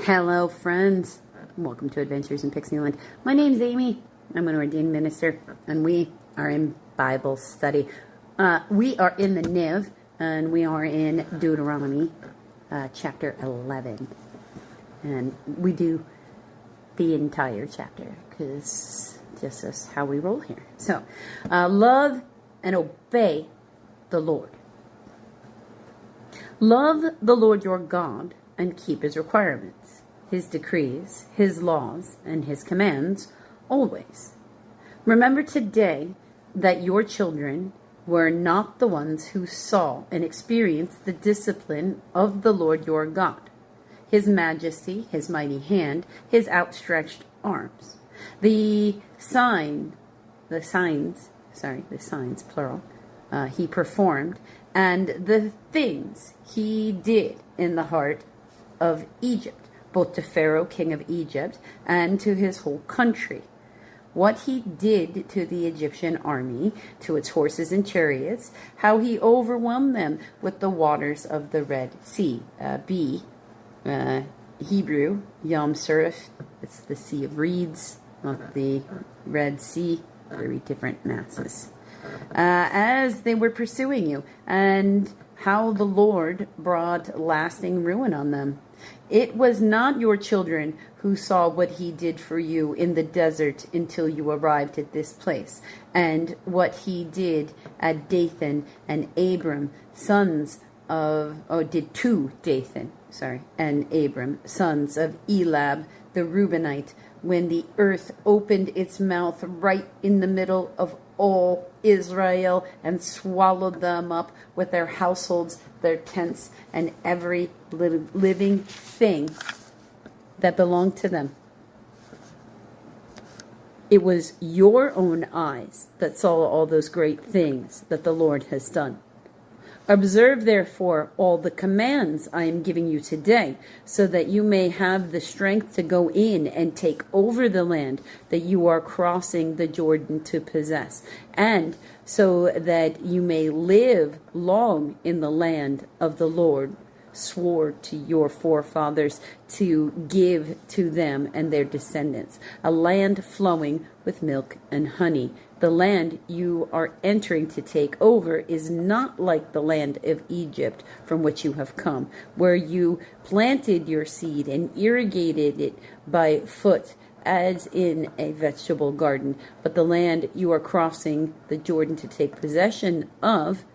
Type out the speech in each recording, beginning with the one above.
Hello, friends. Welcome to Adventures in Pixieland. My name's Amy. I'm an ordained minister, and we are in Bible study. We are in the Niv, and we are in Deuteronomy, chapter 11. And we do the entire chapter, because this is how we roll here. So, love and obey the Lord. Love the Lord your God and keep his requirements, his decrees, his laws, and his commands always. Remember today that your children were not the ones who saw and experienced the discipline of the Lord your God, his majesty, his mighty hand, his outstretched arms, the signs, plural, he performed, and the things he did in the heart of Egypt, both to Pharaoh, king of Egypt, and to his whole country. What he did to the Egyptian army, to its horses and chariots, how he overwhelmed them with the waters of the Red Sea. Hebrew, Yam Surif, it's the Sea of Reeds, not the Red Sea, very different masses. As they were pursuing you, and how the Lord brought lasting ruin on them. It was not your children who saw what he did for you in the desert until you arrived at this place, and what he did at Dathan and Abram, and Abram, sons of Elab the Reubenite, when the earth opened its mouth right in the middle of all Israel and swallowed them up with their households, their tents, and every living thing that belonged to them. It was your own eyes that saw all those great things that the Lord has done. Observe, therefore, all the commands I am giving you today, so that you may have the strength to go in and take over the land that you are crossing the Jordan to possess, and so that you may live long in the land of the Lord swore to your forefathers to give to them and their descendants, a land flowing with milk and honey. The land you are entering to take over is not like the land of Egypt from which you have come, where you planted your seed and irrigated it by foot as in a vegetable garden. But the land you are crossing the Jordan to take possession of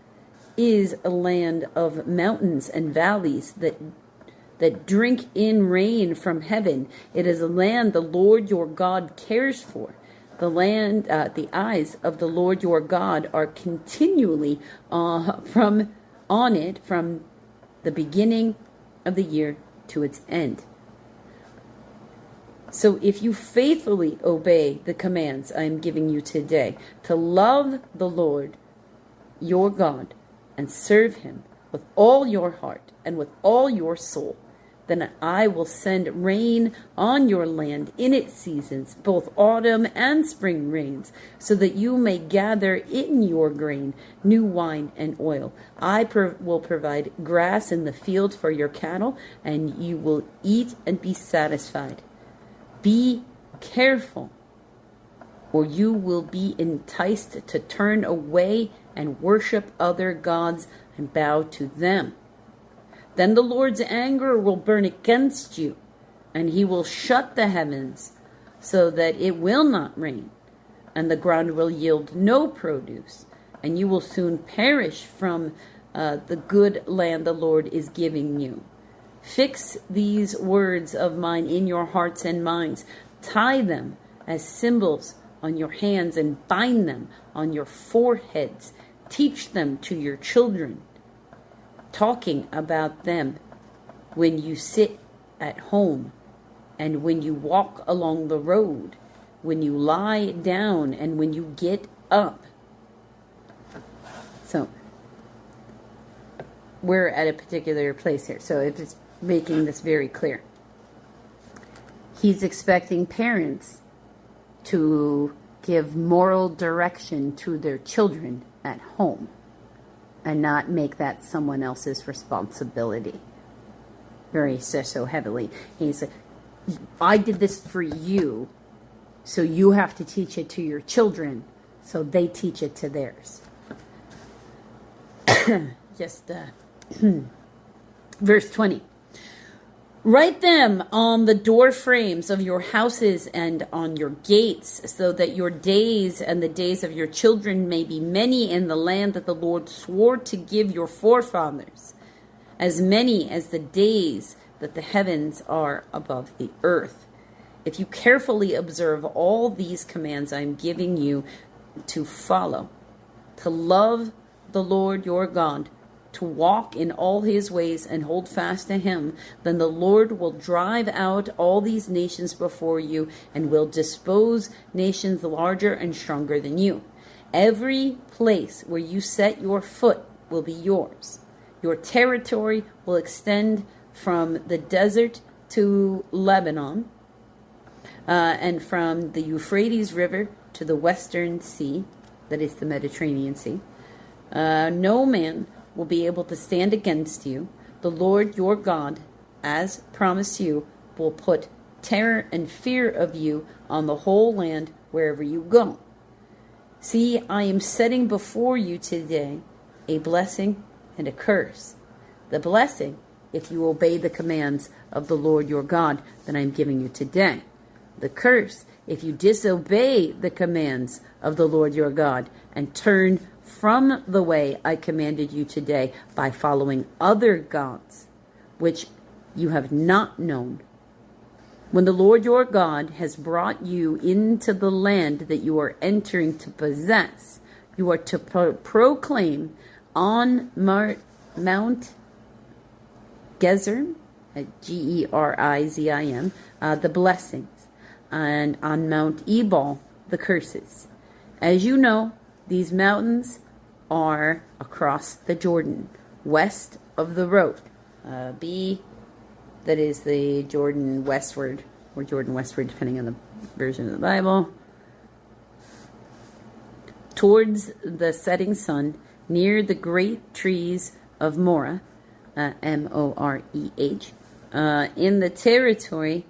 is a land of mountains and valleys that drink in rain from heaven. It is a land the Lord your God cares for. The land, the eyes of the Lord your God are continually on it from the beginning of the year to its end. So if you faithfully obey the commands I am giving you today, to love the Lord your God and serve him with all your heart and with all your soul, then I will send rain on your land in its seasons, both autumn and spring rains, so that you may gather in your grain, new wine and oil. I will provide grass in the field for your cattle, and you will eat and be satisfied. Be careful, or you will be enticed to turn away and worship other gods and bow to them. Then the Lord's anger will burn against you, and he will shut the heavens so that it will not rain, and the ground will yield no produce, and you will soon perish from the good land the Lord is giving you. Fix these words of mine in your hearts and minds. Tie them as symbols on your hands and bind them on your foreheads. Teach them to your children, talking about them when you sit at home and when you walk along the road, when you lie down and when you get up. So we're at a particular place here, so it's making this very clear. He's expecting parents to give moral direction to their children at home and not make that someone else's responsibility. very so heavily. He's like, I did this for you, so you have to teach it to your children, so they teach it to theirs. Just verse 20. Write them on the door frames of your houses and on your gates, so that your days and the days of your children may be many in the land that the Lord swore to give your forefathers, as many as the days that the heavens are above the earth. If you carefully observe all these commands I am giving you to follow, to love the Lord your God, to walk in all his ways and hold fast to him, then the Lord will drive out all these nations before you and will dispose nations larger and stronger than you. Every place where you set your foot will be yours. Your territory will extend from the desert to Lebanon, and from the Euphrates River to the western sea, that is the Mediterranean Sea. No man will be able to stand against you. The Lord your God, as promised you, will put terror and fear of you on the whole land wherever you go. See, I am setting before you today a blessing and a curse. The blessing, if you obey the commands of the Lord your God that I am giving you today. The curse, if you disobey the commands of the Lord your God and turn from the way I commanded you today by following other gods, which you have not known. When the Lord your God has brought you into the land that you are entering to possess, you are to proclaim on Mount Gerizim, Gerizim, the blessings, and on Mount Ebal, the curses. As you know, these mountains are across the Jordan, west of the road. That is the Jordan westward, or Jordan westward, depending on the version of the Bible. Towards the setting sun, near the great trees of Moreh, Moreh, in the territory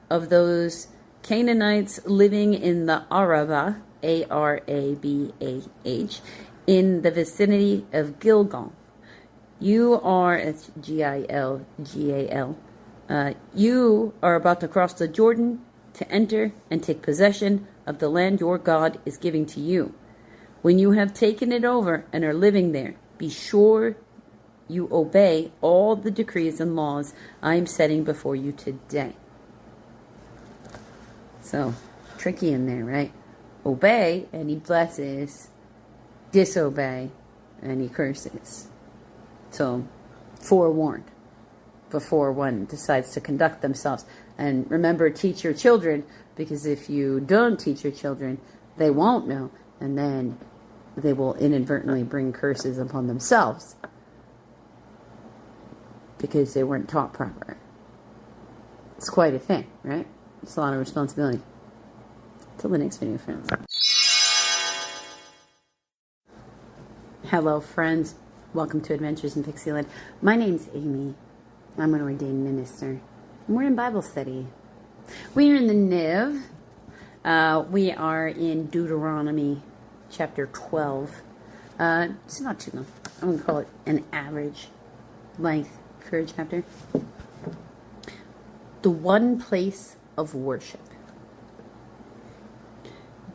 of those Canaanites living in the Arabah, Arabah, in the vicinity of Gilgal. You are, it's Gilgal, you are about to cross the Jordan to enter and take possession of the land your God is giving to you. When you have taken it over and are living there, be sure you obey all the decrees and laws I am setting before you today. So, tricky in there, right? Obey, and he blesses. Disobey, and he curses. So, forewarned before one decides to conduct themselves. And remember, teach your children, because if you don't teach your children, they won't know, and then they will inadvertently bring curses upon themselves because they weren't taught proper. It's quite a thing, right? It's a lot of responsibility. Till the next video, friends. Hello, friends. Welcome to Adventures in Pixieland. My name's Amy. I'm an ordained minister. And we're in Bible study. We are in the Niv. We are in Deuteronomy chapter 12. It's not too long. I'm going to call it an average length for a chapter. The one place of worship.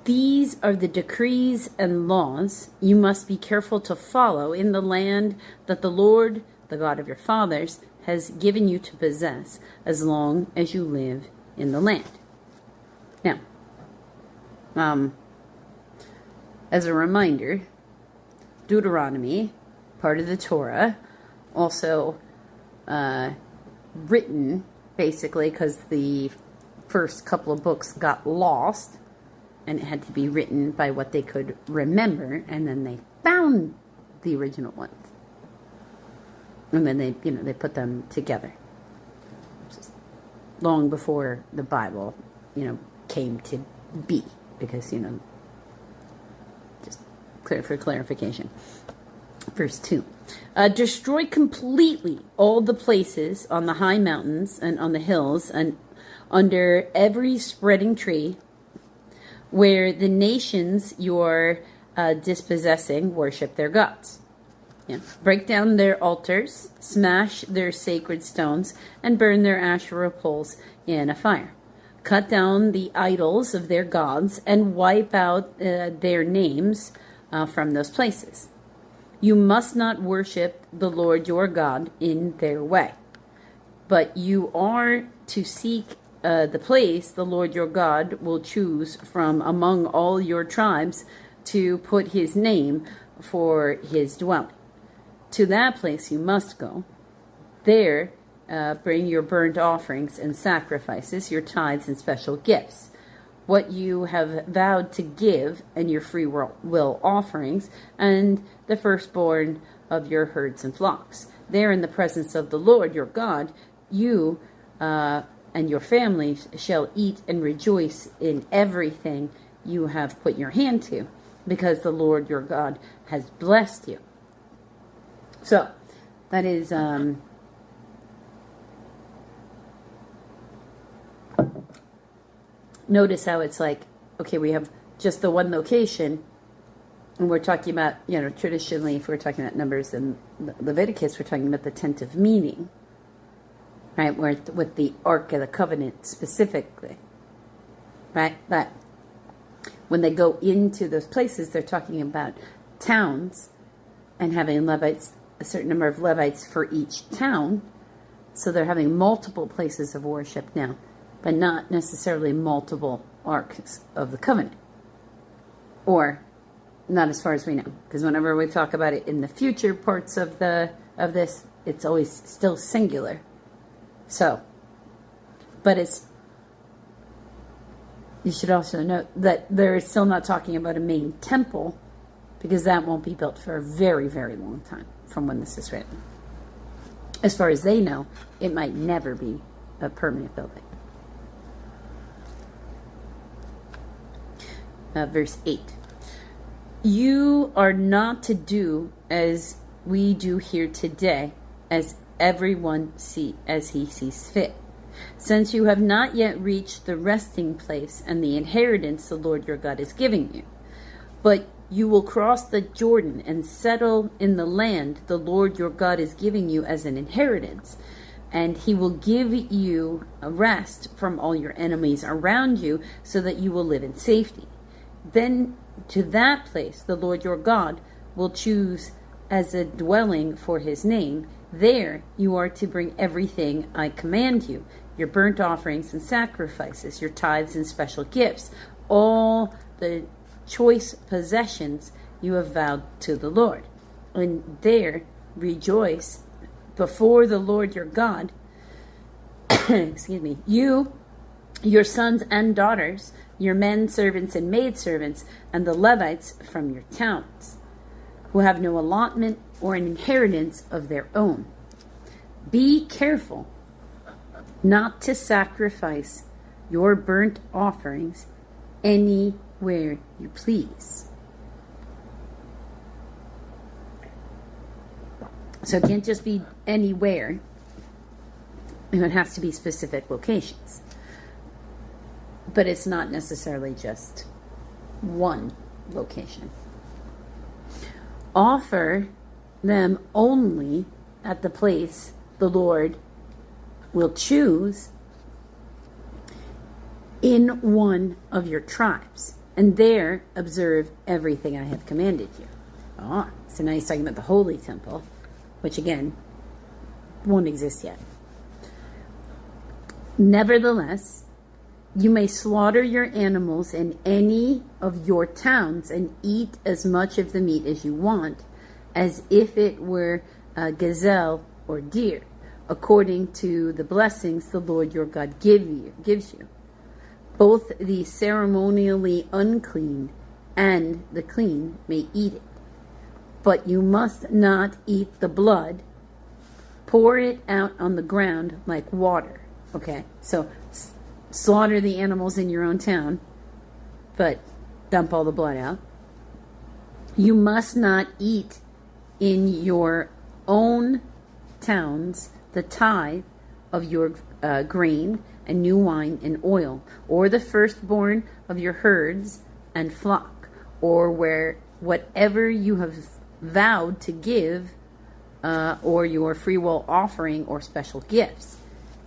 These are the decrees and laws you must be careful to follow in the land that the Lord, the God of your fathers, has given you to possess as long as you live in the land. Now, as a reminder, Deuteronomy, part of the Torah, also written basically because the first couple of books got lost, and it had to be written by what they could remember, and then they found the original ones. And then they put them together. Just long before the Bible, came to be, because, just for clarification. Verse 2. Destroy completely all the places on the high mountains and on the hills and under every spreading tree where the nations you're dispossessing worship their gods. Yeah. Break down their altars, smash their sacred stones, and burn their Asherah poles in a fire. Cut down the idols of their gods and wipe out their names from those places. You must not worship the Lord your God in their way, but you are to seek the place the Lord your God will choose from among all your tribes to put his name for his dwelling. To that place you must go. There bring your burnt offerings and sacrifices, your tithes and special gifts, what you have vowed to give, and your free will offerings, and the firstborn of your herds and flocks. There in the presence of the Lord your God, you and your families shall eat and rejoice in everything you have put your hand to, because the Lord your God has blessed you. So, that is notice how it's like, okay, we have just the one location, and we're talking about, traditionally, if we're talking about Numbers and Leviticus, we're talking about the tent of meeting, right, with the Ark of the Covenant specifically, right? But when they go into those places, they're talking about towns and having Levites, a certain number of Levites for each town. So they're having multiple places of worship now, but not necessarily multiple arks of the covenant. Or not as far as we know. Because whenever we talk about it in the future parts of this, it's always still singular. So, but you should also note that they're still not talking about a main temple, because that won't be built for a very, very long time from when this is written. As far as they know, it might never be a permanent building. Verse 8. You are not to do as we do here today, as everyone as he sees fit. Since you have not yet reached the resting place and the inheritance the Lord your God is giving you, but you will cross the Jordan and settle in the land the Lord your God is giving you as an inheritance, and he will give you a rest from all your enemies around you, so that you will live in safety. Then to that place the Lord your God will choose as a dwelling for his name. There you are to bring everything I command you, your burnt offerings and sacrifices, your tithes and special gifts, all the choice possessions you have vowed to the Lord. And there rejoice before the Lord your God, excuse me, you, your sons and daughters, your men servants and maidservants, and the Levites from your towns, who have no allotment or an inheritance of their own. Be careful not to sacrifice your burnt offerings anywhere you please. So it can't just be anywhere. It has to be specific locations. But it's not necessarily just one location. Offer them only at the place the Lord will choose in one of your tribes, and there observe everything I have commanded you. So now he's talking about the holy temple, which again won't exist yet. Nevertheless, you may slaughter your animals in any of your towns and eat as much of the meat as you want, as if it were a gazelle or deer, according to the blessings the Lord your God gives you. Both the ceremonially unclean and the clean may eat it. But you must not eat the blood. Pour it out on the ground like water. Okay, so slaughter the animals in your own town, but dump all the blood out. You must not eat in your own towns the tithe of your grain and new wine and oil, or the firstborn of your herds and flock, or whatever you have vowed to give, or your freewill offering or special gifts.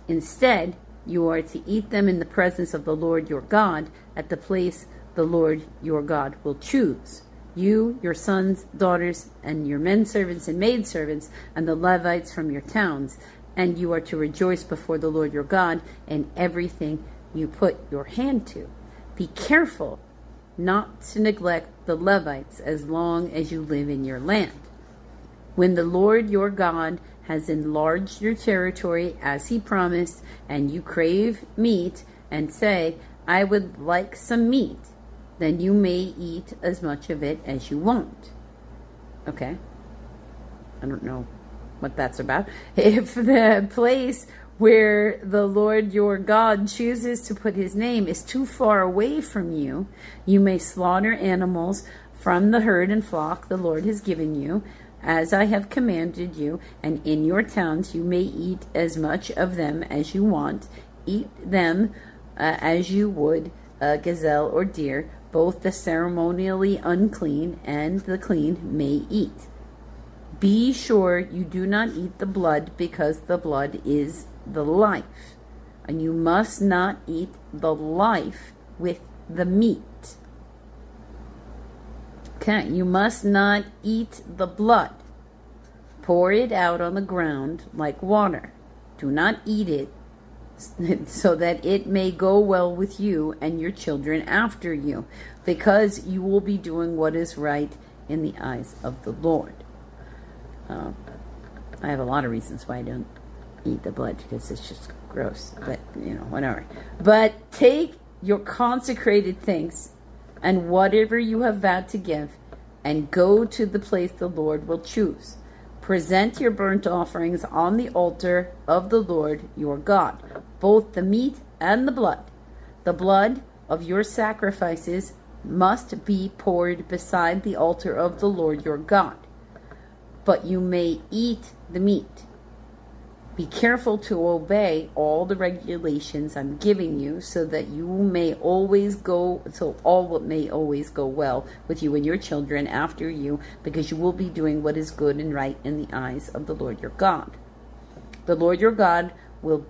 Instead, you are to eat them in the presence of the Lord your God at the place the Lord your God will choose. You, your sons, daughters, and your men servants and maid servants, and the Levites from your towns, and you are to rejoice before the Lord your God in everything you put your hand to. Be careful not to neglect the Levites as long as you live in your land. When the Lord your God has enlarged your territory as he promised, and you crave meat and say, I would like some meat, then you may eat as much of it as you want. Okay? I don't know what that's about. If the place where the Lord your God chooses to put his name is too far away from you, you may slaughter animals from the herd and flock the Lord has given you, as I have commanded you, and in your towns you may eat as much of them as you want. Eat them as you would a gazelle or deer. Both the ceremonially unclean and the clean may eat. Be sure you do not eat the blood, because the blood is the life, and you must not eat the life with the meat. Okay, you must not eat the blood. Pour it out on the ground like water. Do not eat it, so that it may go well with you and your children after you, because you will be doing what is right in the eyes of the Lord. I have a lot of reasons why I don't eat the blood, because it's just gross, but whatever. But take your consecrated things and whatever you have vowed to give, and go to the place the Lord will choose. Present your burnt offerings on the altar of the Lord your God, both the meat and the blood. The blood of your sacrifices must be poured beside the altar of the Lord your God. But you may eat the meat. Be careful to obey all the regulations I'm giving you, so that all may always go well with you and your children after you, because you will be doing what is good and right in the eyes of the Lord your God. The Lord your God will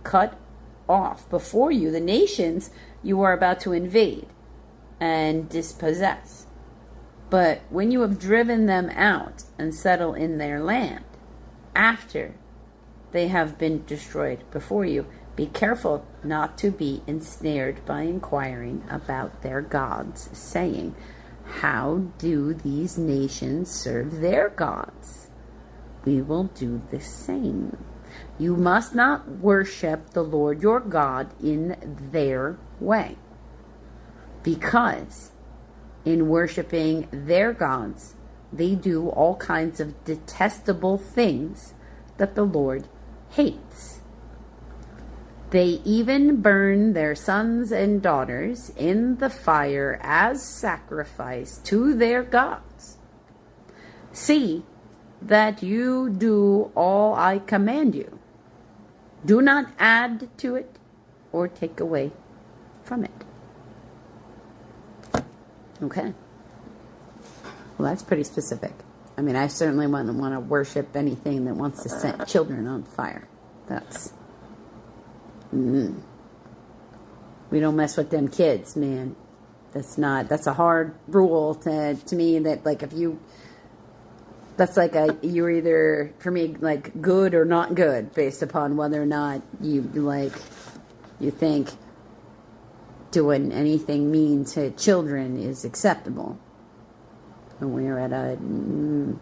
cut off before you the nations you are about to invade and dispossess. But when you have driven them out and settle in their land, after they have been destroyed before you, be careful not to be ensnared by inquiring about their gods, saying, how do these nations serve their gods? We will do the same. You must not worship the Lord your God in their way, because in worshiping their gods, they do all kinds of detestable things that the Lord hates. They even burn their sons and daughters in the fire as sacrifice to their gods. See that you do all I command you. Do not add to it or take away from it. Okay. Well, that's pretty specific. I mean, I certainly wouldn't want to worship anything that wants to set children on fire. That's... We don't mess with them kids, man. That's a hard rule to me, that, like, if you... That's like you're either, for me, like, good or not good, based upon whether or not you think doing anything mean to children is acceptable. And we're at you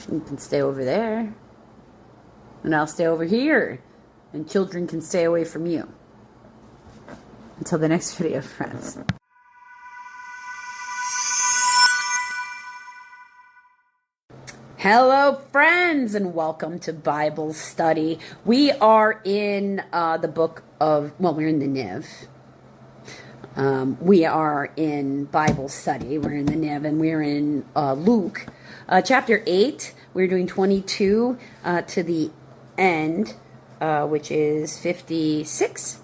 can stay over there, and I'll stay over here, and children can stay away from you. Until the next video, friends. Hello, friends, and welcome to Bible study. We are in the book of, we're in the Niv. We are in Bible study. We're in the Niv, and we're in Luke. Chapter 8, we're doing 22 to the end, which is 56.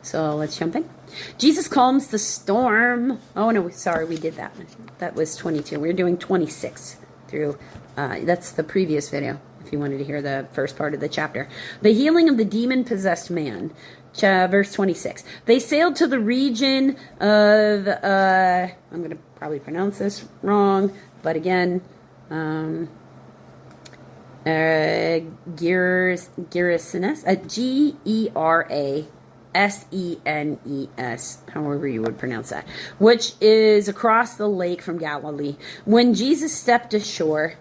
So let's jump in. Jesus calms the storm. Oh, no, sorry, we did that. That was 22. We're doing 26 through, that's the previous video, if you wanted to hear the first part of the chapter. The healing of the demon-possessed man. Verse 26. They sailed to the region of, I'm going to probably pronounce this wrong, but again, Gerasenes, Gerasenes, however you would pronounce that, which is across the lake from Galilee. When Jesus stepped ashore,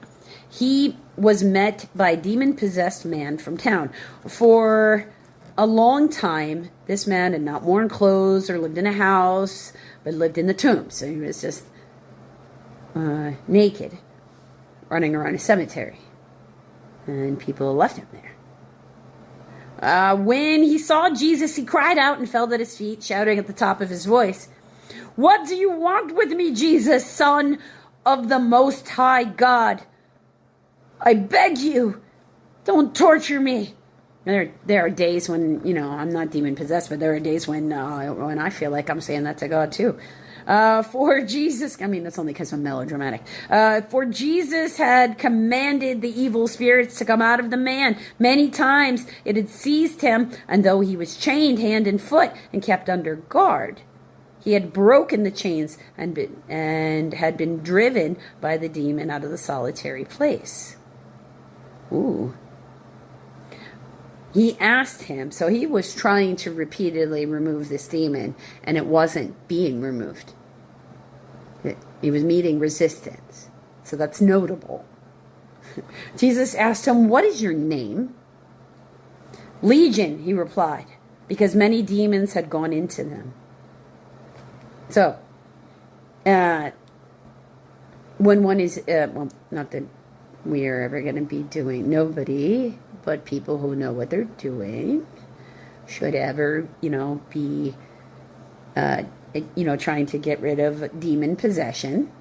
he was met by a demon-possessed man from town. For a long time, this man had not worn clothes or lived in a house, but lived in the tomb. So he was just naked, running around a cemetery. And people left him there. When he saw Jesus, he cried out and fell at his feet, shouting at the top of his voice, "What do you want with me, Jesus, Son of the Most High God? I beg you, don't torture me." There are days when, I'm not demon-possessed, but there are days when I feel like I'm saying that to God, too. For Jesus, that's only because I'm melodramatic. For Jesus had commanded the evil spirits to come out of the man. Many times it had seized him, and though he was chained hand and foot and kept under guard, he had broken the chains and had been driven by the demon out of the solitary place. Ooh. He asked him, so he was trying to repeatedly remove this demon, and it wasn't being removed. He was meeting resistance. So that's notable. Jesus asked him, "What is your name?" "Legion," he replied, because many demons had gone into them. So, when one is, not that we are ever going to be doing, nobody but people who know what they're doing should ever, be, trying to get rid of demon possession.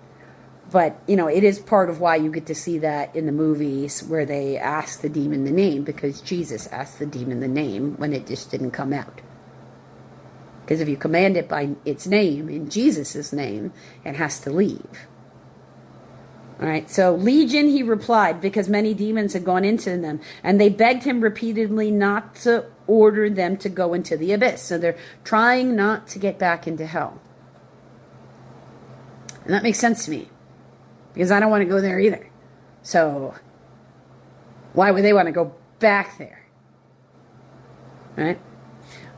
But, it is part of why you get to see that in the movies where they ask the demon the name, because Jesus asked the demon the name when it just didn't come out. Because if you command it by its name, in Jesus' name, it has to leave. All right, so Legion, he replied, because many demons had gone into them, and they begged him repeatedly not to order them to go into the abyss. So they're trying not to get back into hell. And that makes sense to me, because I don't want to go there either. So why would they want to go back there? All right.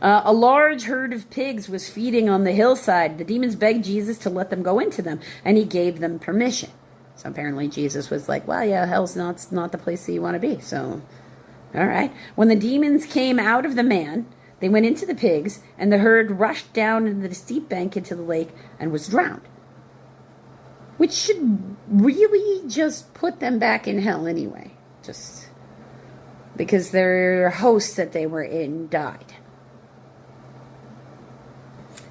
A large herd of pigs was feeding on the hillside. The demons begged Jesus to let them go into them, and he gave them permission. So apparently Jesus was like, well, yeah, hell's not the place that you want to be. So, all right. When the demons came out of the man, they went into the pigs, and the herd rushed down the steep bank into the lake and was drowned. Which should really just put them back in hell anyway. Just because their host that they were in died.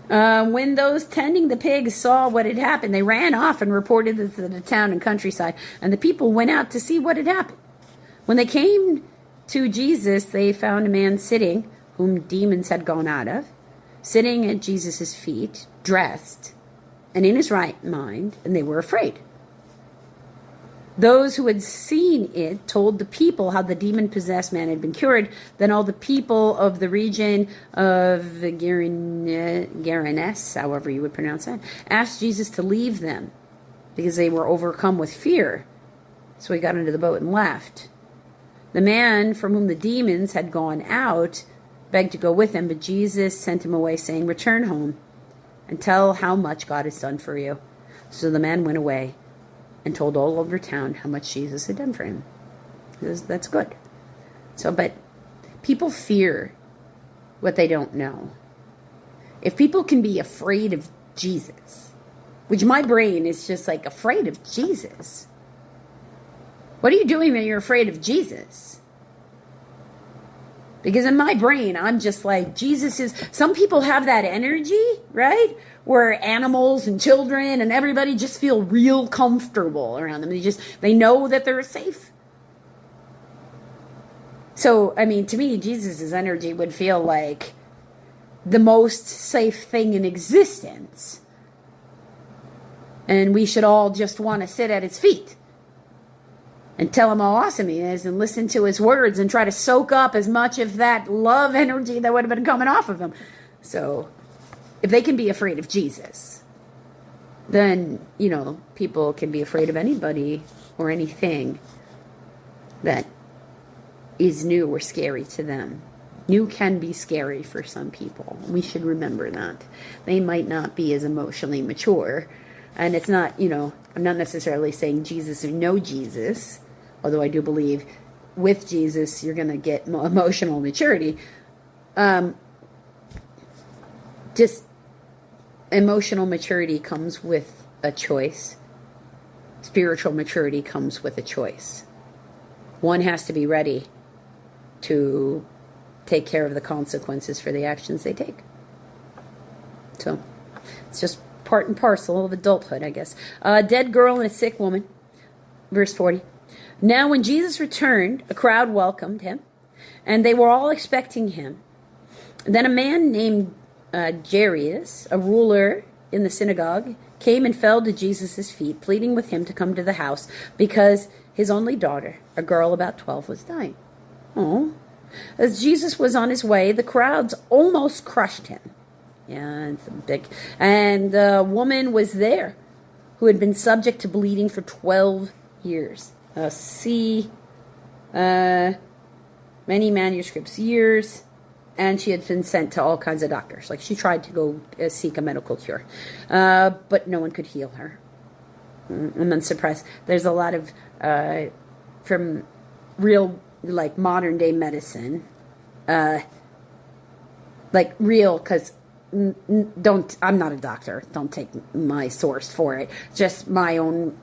When those tending the pigs saw what had happened, they ran off and reported it to the town and countryside, and the people went out to see what had happened. When they came to Jesus, they found a man sitting, whom demons had gone out of, sitting at Jesus' feet, dressed, and in his right mind, and they were afraid. Those who had seen it told the people how the demon-possessed man had been cured. Then all the people of the region of Gerasenes, however you would pronounce that, asked Jesus to leave them because they were overcome with fear. So he got into the boat and left. The man from whom the demons had gone out begged to go with him, but Jesus sent him away, saying, "Return home and tell how much God has done for you." So the man went away and told all over town how much Jesus had done for him. That's good. So, but people fear what they don't know. If people can be afraid of Jesus, which my brain is just like afraid of Jesus. What are you doing when you're afraid of Jesus? Because in my brain, I'm just like, Jesus is, some people have that energy, right? where animals and children and everybody just feel real comfortable around them. They know that they're safe. So, I mean, to me, Jesus' energy would feel like the most safe thing in existence. And we should all just want to sit at his feet and tell him how awesome he is and listen to his words and try to soak up as much of that love energy that would have been coming off of him. So, if they can be afraid of Jesus, then, people can be afraid of anybody or anything that is new or scary to them. New can be scary for some people. We should remember that. They might not be as emotionally mature. And it's not, I'm not necessarily saying Jesus or no Jesus, although I do believe with Jesus you're going to get emotional maturity. Just emotional maturity comes with a choice. Spiritual maturity comes with a choice. One has to be ready to take care of the consequences for the actions they take. So, it's just part and parcel of adulthood, I guess. A dead girl and a sick woman. Verse 40. Now when Jesus returned, a crowd welcomed him, and they were all expecting him. Then a man named Jairus, a ruler in the synagogue, came and fell to Jesus' feet, pleading with him to come to the house because his only daughter, a girl about 12, was dying. Oh. As Jesus was on his way, the crowds almost crushed him. Yeah, it's big. And a woman was there who had been subject to bleeding for 12 years. Many manuscripts, years. And she had been sent to all kinds of doctors. Like, she tried to go seek a medical cure. But no one could heal her. I'm unsurprised. There's a lot of, from real, like, modern day medicine, like real, because I'm not a doctor. Don't take my source for it. Just my own,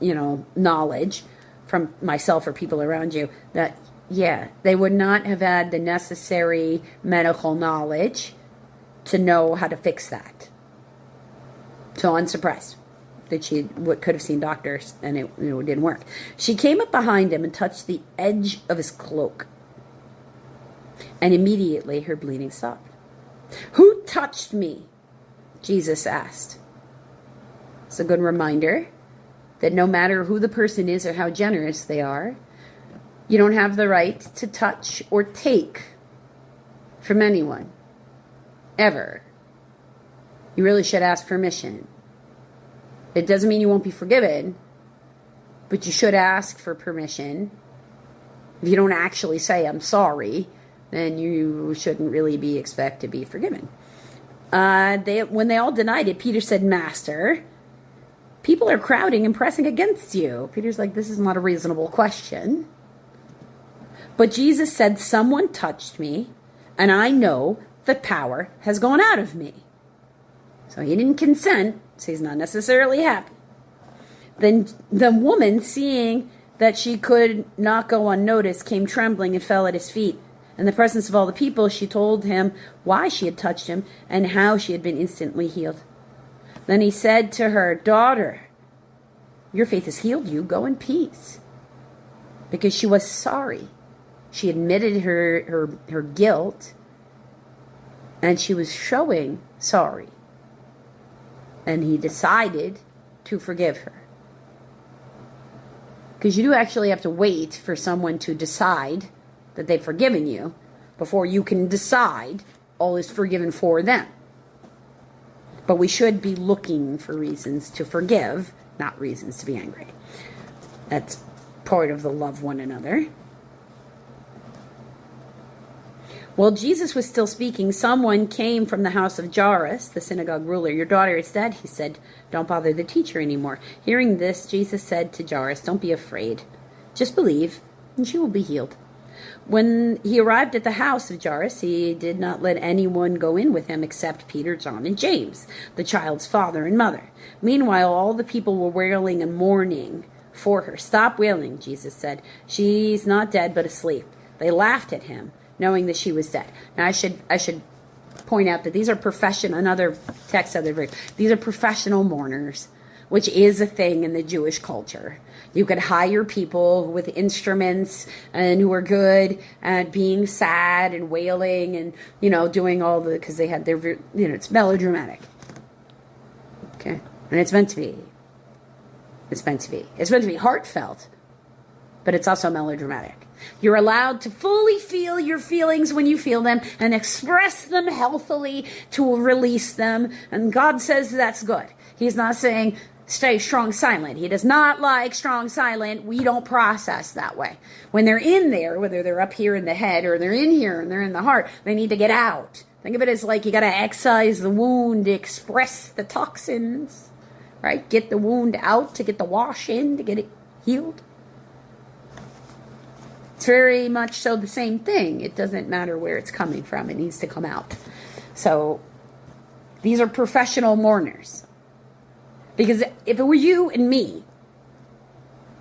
knowledge from myself or people around you that, yeah, they would not have had the necessary medical knowledge to know how to fix that. So I'm surprised that she could have seen doctors and it didn't work. She came up behind him and touched the edge of his cloak. And immediately her bleeding stopped. Who touched me? Jesus asked. It's a good reminder that no matter who the person is or how generous they are, you don't have the right to touch or take from anyone. Ever. You really should ask permission. It doesn't mean you won't be forgiven, but you should ask for permission. If you don't actually say, I'm sorry, then you shouldn't really be expected to be forgiven. When they all denied it, Peter said, Master, people are crowding and pressing against you. Peter's like, this is not a reasonable question. But Jesus said, someone touched me, and I know the power has gone out of me. So he didn't consent, so he's not necessarily happy. Then the woman, seeing that she could not go unnoticed, came trembling and fell at his feet. In the presence of all the people, she told him why she had touched him and how she had been instantly healed. Then he said to her, Daughter, your faith has healed you. Go in peace. Because she was sorry. She admitted her guilt, and she was showing sorry. And he decided to forgive her. Because you do actually have to wait for someone to decide that they've forgiven you before you can decide all is forgiven for them. But we should be looking for reasons to forgive, not reasons to be angry. That's part of the love one another. While Jesus was still speaking, someone came from the house of Jairus, the synagogue ruler. Your daughter is dead, he said. Don't bother the teacher anymore. Hearing this, Jesus said to Jairus, Don't be afraid. Just believe, and she will be healed. When he arrived at the house of Jairus, he did not let anyone go in with him except Peter, John, and James, the child's father and mother. Meanwhile, all the people were wailing and mourning for her. Stop wailing, Jesus said. She's not dead, but asleep. They laughed at him, knowing that she was dead. Now, I should point out that these are another text, these are professional mourners, which is a thing in the Jewish culture. You could hire people with instruments and who are good at being sad and wailing and, doing all because they had their, it's melodramatic. Okay. And it's meant to be. It's meant to be. It's meant to be heartfelt, but it's also melodramatic. You're allowed to fully feel your feelings when you feel them and express them healthily to release them. And God says that's good. He's not saying stay strong silent. He does not like strong silent. We don't process that way. When they're in there, whether they're up here in the head or they're in here and they're in the heart, they need to get out. Think of it as like you got to excise the wound, express the toxins, right? Get the wound out to get the wash in, to get it healed. It's very much so the same thing. It doesn't matter where it's coming from. It needs to come out. So these are professional mourners. Because if it were you and me,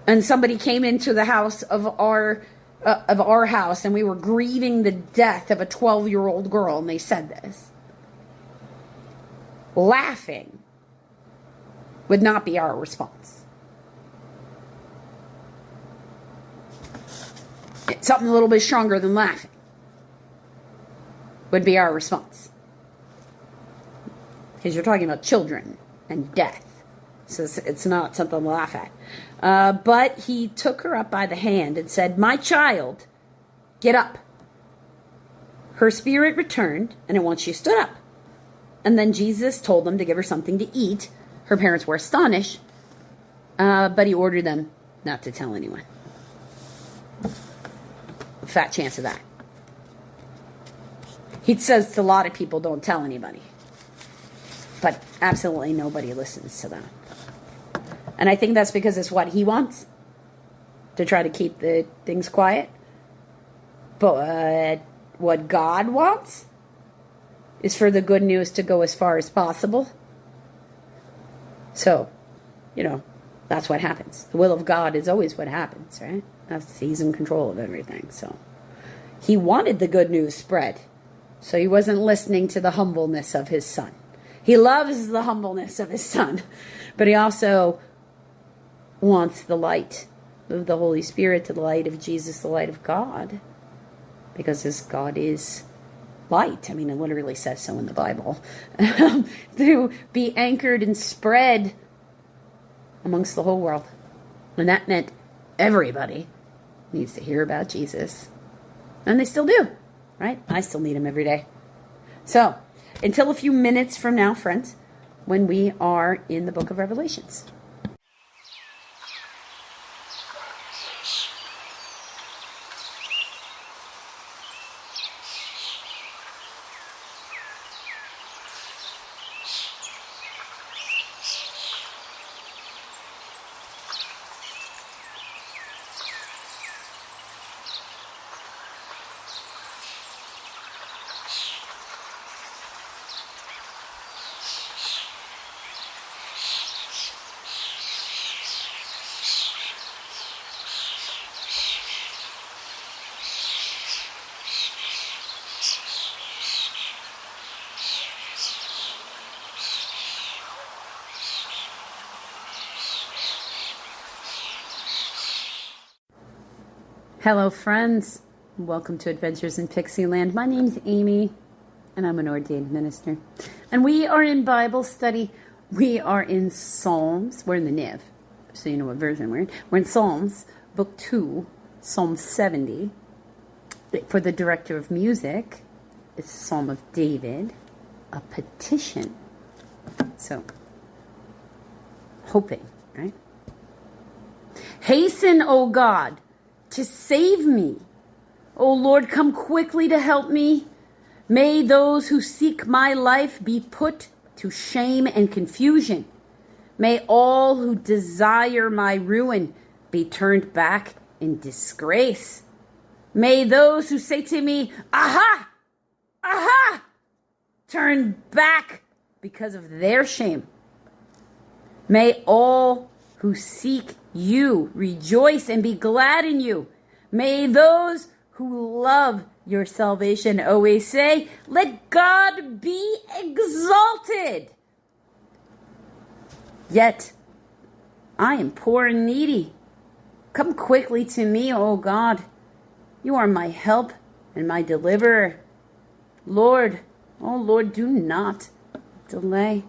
and somebody came into the house of our house, and we were grieving the death of a 12-year-old girl, and they said this, laughing would not be our response. Something a little bit stronger than laughing would be our response. Because you're talking about children and death. So it's not something to laugh at. But he took her up by the hand and said, "My child, get up." Her spirit returned, and at once she stood up. And then Jesus told them to give her something to eat. Her parents were astonished, but he ordered them not to tell anyone. Fat chance of that. He says to a lot of people, don't tell anybody. But absolutely nobody listens to them. And I think that's because it's what he wants, to try to keep the things quiet. But what God wants is for the good news to go as far as possible. So, that's what happens. The will of God is always what happens, right? He's in control of everything. So he wanted the good news spread. So he wasn't listening to the humbleness of his son. He loves the humbleness of his son. But he also wants the light of the Holy Spirit, the light of Jesus, the light of God. Because his God is light. I mean, it literally says so in the Bible. To be anchored and spread amongst the whole world. And that meant everybody needs to hear about Jesus. And they still do, right? I still need him every day. So, until a few minutes from now, friends, when we are in the book of Revelations. Hello, friends. Welcome to Adventures in Pixieland. My name's Amy, and I'm an ordained minister. And we are in Bible study. We are in Psalms. We're in the Niv, so you know what version we're in. We're in Psalms, Book 2, Psalm 70. For the director of music, it's a Psalm of David, a petition. So, hoping, right? Hasten, O God, to save me. O Lord, come quickly to help me. May those who seek my life be put to shame and confusion. May all who desire my ruin be turned back in disgrace. May those who say to me, aha, aha, turn back because of their shame. May all who seek you rejoice and be glad in you. May those who love your salvation. Always say, let God be exalted. Yet, I am poor and needy. Come quickly to me, O God. You are my help and my deliverer. Lord, oh Lord, do not delay.